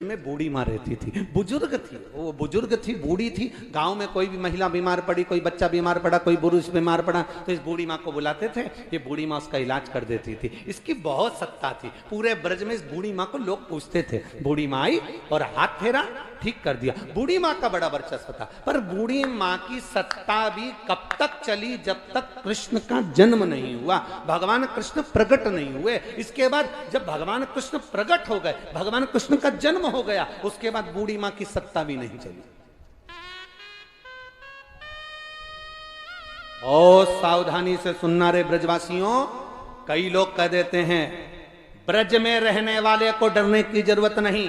में बूढ़ी माँ रहती थी, बुजुर्ग थी, वो बुजुर्ग थी, बूढ़ी थी। गांव में कोई भी महिला बीमार पड़ी, कोई बच्चा बीमार पड़ा, कोई पुरुष बीमार पड़ा तो इस बूढ़ी माँ को बुलाते थे। ये बूढ़ी माँ उसका इलाज कर देती थी। इसकी बहुत सत्ता थी। पूरे ब्रज में इस बूढ़ी माँ को लोग पूछते थे। बूढ़ी माँ आई और हाथ फेरा, ठीक कर दिया। बूढ़ी माँ का बड़ा वर्चस्व था। पर बूढ़ी माँ की सत्ता भी कब तक चली? जब तक कृष्ण का जन्म नहीं हुआ, भगवान कृष्ण प्रकट नहीं हुए। इसके बाद जब भगवान कृष्ण प्रकट हो गए, भगवान कृष्ण का जन्म हो गया, उसके बाद बूढ़ी मां की सत्ता भी नहीं चली। और सावधानी से सुनना रे ब्रजवासियों, कई लोग कह देते हैं ब्रज में रहने वाले को डरने की जरूरत नहीं।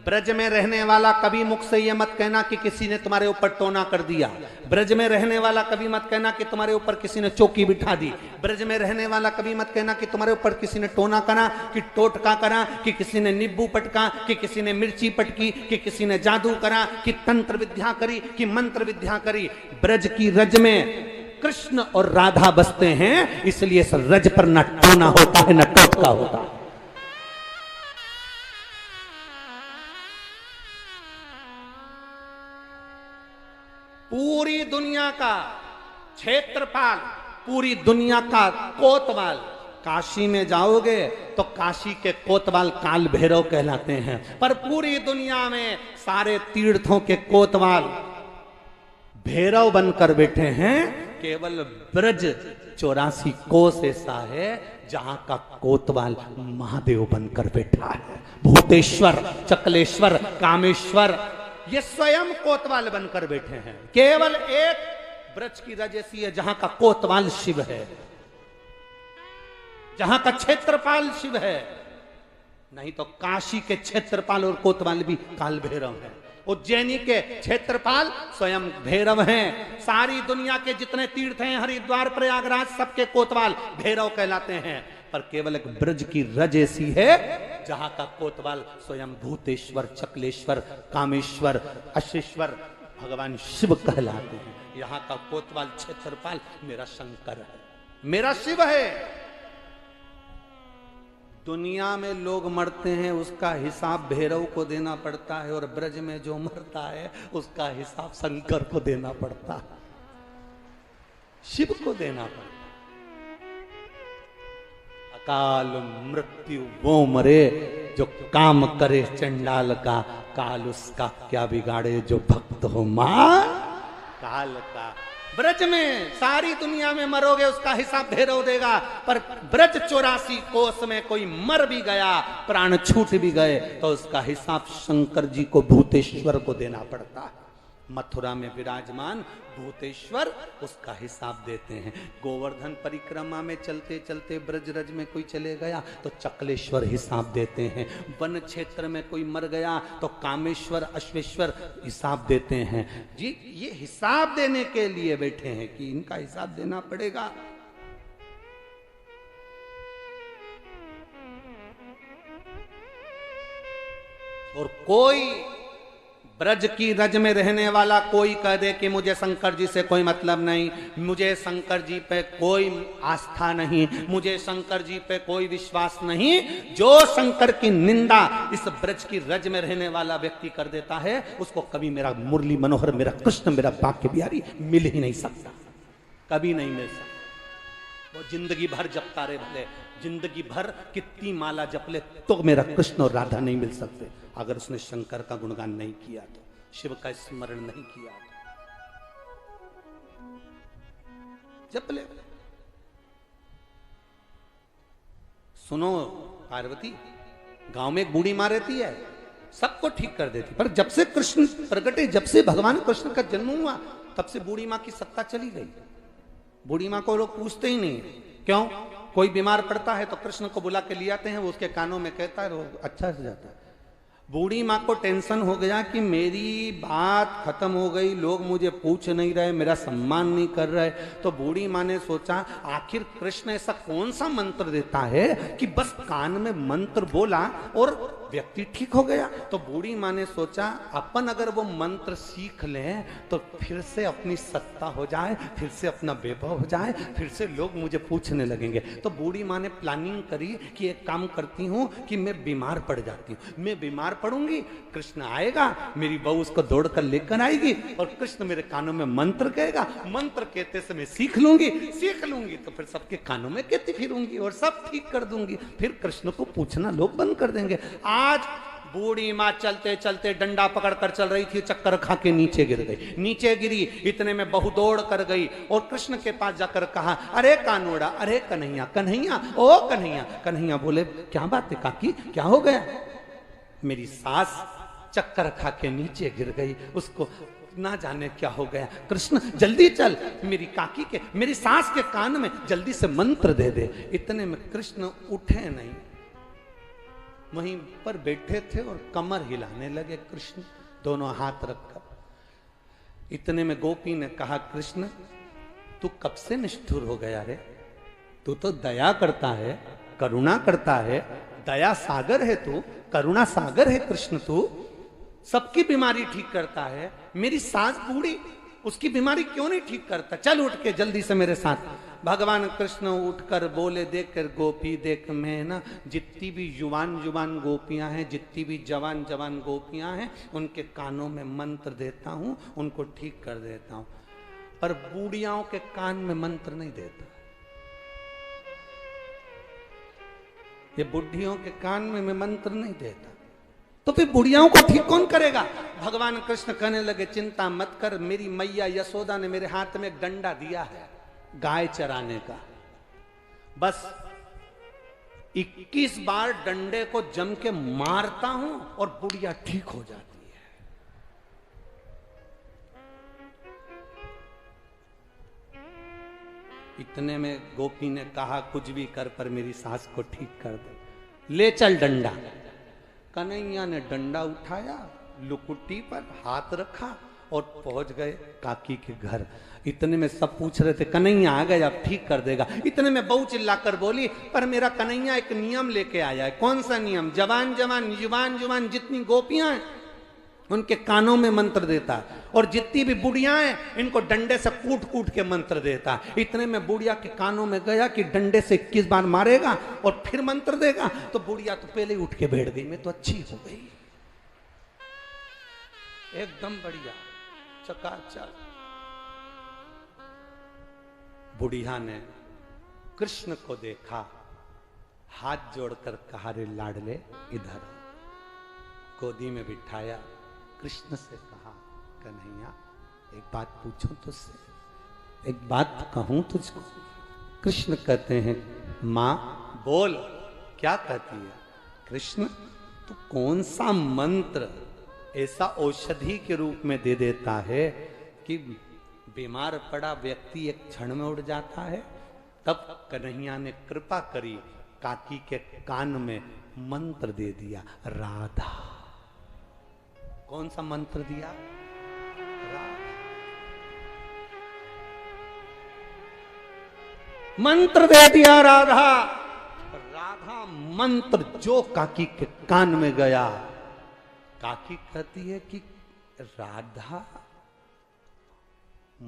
ब्रज में रहने वाला कभी मुख से यह मत कहना कि किसी ने तुम्हारे ऊपर टोना कर दिया। ब्रज में रहने वाला कभी मत कहना कि तुम्हारे ऊपर किसी ने चौकी बिठा दी। ब्रज में रहने वाला कभी मत कहना कि तुम्हारे ऊपर किसी ने टोना करा, कि टोटका करा, कि किसी ने नींबू पटका, कि किसी ने मिर्ची पटकी, कि किसी ने जादू करा, कि तंत्र विद्या करी, कि मंत्र विद्या करी। ब्रज की रज में कृष्ण और राधा बसते हैं, इसलिए रज पर न टोना होता है न टोटका होता है। पूरी दुनिया का क्षेत्रफल, पूरी दुनिया का कोतवाल, काशी में जाओगे तो काशी के कोतवाल काल भैरव कहलाते हैं। पर पूरी दुनिया में सारे तीर्थों के कोतवाल भैरव बनकर बैठे हैं। केवल ब्रज 84 कोस ऐसा है जहां का कोतवाल महादेव बनकर बैठा है। भूतेश्वर, चकलेश्वर, कामेश्वर, ये स्वयं कोतवाल बनकर बैठे हैं। केवल एक ब्रज की रज ऐसी है जहां का कोतवाल शिव है, जहां का क्षेत्रपाल शिव है। नहीं तो काशी के क्षेत्रपाल और कोतवाल भी काल भैरव है। उज्जैनी के क्षेत्रपाल स्वयं भैरव हैं। सारी दुनिया के जितने तीर्थ हैं, हरिद्वार, प्रयागराज, सबके कोतवाल भैरव कहलाते हैं। पर केवल एक ब्रज की रज ऐसी है जहां का कोतवाल स्वयं भूतेश्वर, चकलेश्वर, कामेश्वर, अशेश्वर भगवान शिव कहलाते हैं। यहां का कोतवाल क्षेत्रपाल मेरा शंकर है, मेरा शिव है। दुनिया में लोग मरते हैं, उसका हिसाब भैरव को देना पड़ता है, और ब्रज में जो मरता है उसका हिसाब शंकर को देना पड़ता है, शिव को देना पड़ता है। अकाल मृत्यु वो मरे जो काम करे चंडाल का, काल उसका क्या बिगाड़े जो भक्त हो मां काल का। ब्रज में सारी दुनिया में मरोगे उसका हिसाब भैरव देगा, पर ब्रज 84 कोस में कोई मर भी गया, प्राण छूट भी गए, तो उसका हिसाब शंकर जी को, भूतेश्वर को देना पड़ता है। मथुरा में विराजमान भूतेश्वर उसका हिसाब देते हैं। गोवर्धन परिक्रमा में चलते चलते ब्रजरज में कोई चले गया तो चकलेश्वर हिसाब देते हैं। वन क्षेत्र में कोई मर गया तो कामेश्वर, अश्वेश्वर हिसाब देते हैं। जी, ये हिसाब देने के लिए बैठे हैं कि इनका हिसाब देना पड़ेगा। और कोई ब्रज की रज में रहने वाला कोई कह दे कि मुझे शंकर जी से कोई मतलब नहीं, मुझे शंकर जी पे कोई आस्था नहीं, मुझे शंकर जी पे कोई विश्वास नहीं, जो शंकर की निंदा इस ब्रज की रज में रहने वाला व्यक्ति कर देता है, उसको कभी मेरा मुरली मनोहर, मेरा कृष्ण, मेरा बांके बिहारी मिल ही नहीं सकता, कभी नहीं मिल सकता। वो जिंदगी भर जपता रहे, भले जिंदगी भर कितनी माला जप ले, तो मेरा कृष्ण और राधा नहीं मिल सकते अगर उसने शंकर का गुणगान नहीं किया तो, शिव का स्मरण नहीं किया तो। जप ले। सुनो पार्वती, गांव में एक बूढ़ी मां रहती है, सबको ठीक कर देती, पर जब से कृष्ण प्रगटे, जब से भगवान कृष्ण का जन्म हुआ, तब से बूढ़ी मां की सत्ता चली गई। बूढ़ी मां को लोग पूछते ही नहीं। क्यों? कोई बीमार पड़ता है तो कृष्ण को बुला के ले आते हैं, वो उसके कानों में कहता है, वो अच्छा से जाता है। बूढ़ी माँ को टेंशन हो गया कि मेरी बात खत्म हो गई, लोग मुझे पूछ नहीं रहे, मेरा सम्मान नहीं कर रहे। तो बूढ़ी माँ ने सोचा आखिर कृष्ण ऐसा कौन सा मंत्र देता है कि बस कान में मंत्र बोला और व्यक्ति ठीक हो गया। तो बूढ़ी माँ ने सोचा अपन अगर वो मंत्र सीख लें तो फिर से अपनी सत्ता हो जाए, फिर से अपना वैभव हो जाए, फिर से लोग मुझे पूछने लगेंगे। तो बूढ़ी माँ ने प्लानिंग करी कि एक काम करती हूँ कि मैं बीमार पड़ जाती हूँ, मैं बीमार पड़ूंगी, कृष्ण आएगा, मेरी बहू उसको दौड़ कर लेकर आएगी और कृष्ण मेरे कानों में मंत्र कहेगा, मंत्र कहते से मैं सीख लूंगी तो फिर सबके कानों में कहती फिरूंगी और सब ठीक कर दूंगी, फिर कृष्ण को पूछना लोग बंद कर देंगे। आज बूढ़ी माँ चलते चलते डंडा पकड़कर चल रही थी, चक्कर खा के नीचे गिर गई। नीचे गिरी, इतने में बहू दौड़ कर गई और कृष्ण के पास जाकर कहा, अरे कानोड़ा, अरे कन्हैया, कन्हैया, ओ कन्हैया। कन्हैया बोले, क्या बात है काकी, क्या हो गया? मेरी सास चक्कर खा के नीचे गिर गई, उसको ना जाने क्या हो गया। कृष्ण जल्दी चल, मेरी काकी के, मेरी सास के कान में जल्दी से मंत्र दे दे। इतने में कृष्ण उठे नहीं, वहीं पर बैठे थे और कमर हिलाने लगे कृष्ण, दोनों हाथ रखकर। इतने में गोपी ने कहा, कृष्ण तू कब से निष्ठुर हो गया रे? तू तो दया करता है, करुणा करता है, दया सागर है तू, करुणा सागर है कृष्ण तू, सबकी बीमारी ठीक करता है। मेरी सास बूढ़ी, उसकी बीमारी क्यों नहीं ठीक करता? चल उठ के जल्दी से मेरे साथ। भगवान कृष्ण उठकर बोले, देख कर गोपी देख, मैं ना जितनी भी जुबान गोपियां हैं, जितनी भी जवान गोपियां हैं, उनके कानों में मंत्र देता हूं, उनको ठीक कर देता हूं, पर बूढ़ियाओं के कान में मंत्र नहीं देता। ये बुढ़ियों के कान में मैं मंत्र नहीं देता, तो फिर बुढ़ियाओं को ठीक कौन करेगा? भगवान कृष्ण कहने लगे, चिंता मत कर, मेरी मैया यशोदा ने मेरे हाथ में एक डंडा दिया है गाय चराने का, बस 21 बार डंडे को जम के मारता हूं और बुढ़िया ठीक हो जाती है। इतने में गोपी ने कहा, कुछ भी कर पर मेरी सास को ठीक कर दे, ले चल डंडा। कन्हैया ने डंडा उठाया, लुकुटी पर हाथ रखा और पहुंच गए काकी के घर। इतने में सब पूछ रहे थे, कन्हैया आ गया, अब ठीक कर देगा। इतने में बहू चिल्लाकर बोली, पर मेरा कन्हैया एक नियम लेके आया है। कौन सा नियम? जुबान जितनी गोपियां हैं उनके कानों में मंत्र देता है, और जितनी भी बुढ़ियां हैं इनको डंडे से कूट कूट के मंत्र देता है। इतने में बुढ़िया के कानों में गया कि डंडे से 21 बार मारेगा और फिर मंत्र देगा। तो बुढ़िया तो पहले ही उठ के बैठ गई, मैं तो अच्छी हो गई, एकदम बढ़िया, चकाचक। बुढ़िया ने कृष्ण को देखा, हाथ जोड़कर कहा, रे लाडले इधर। गोदी में बिठाया, कृष्ण से कहा, कन्हैया एक बात पूछूं तुझसे, एक बात कहूं तुझको? कृष्ण कहते हैं, मां बोल, क्या कहती है? कृष्ण, तू कौन सा मंत्र ऐसा औषधि के रूप में दे देता है कि बीमार पड़ा व्यक्ति एक क्षण में उड़ जाता है? तब कन्हैया ने कृपा करी, काकी के कान में मंत्र दे दिया, राधा। कौन सा मंत्र दिया? राधा। मंत्र दे दिया राधा। राधा मंत्र जो काकी के कान में गया, काकी कहती है कि राधा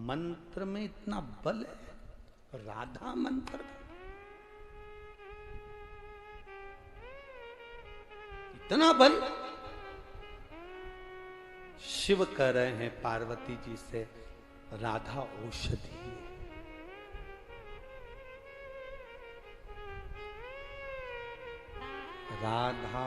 मंत्र में इतना बल है, राधा मंत्र इतना बल। शिव कह रहे हैं पार्वती जी से, राधा औषधि है। राधा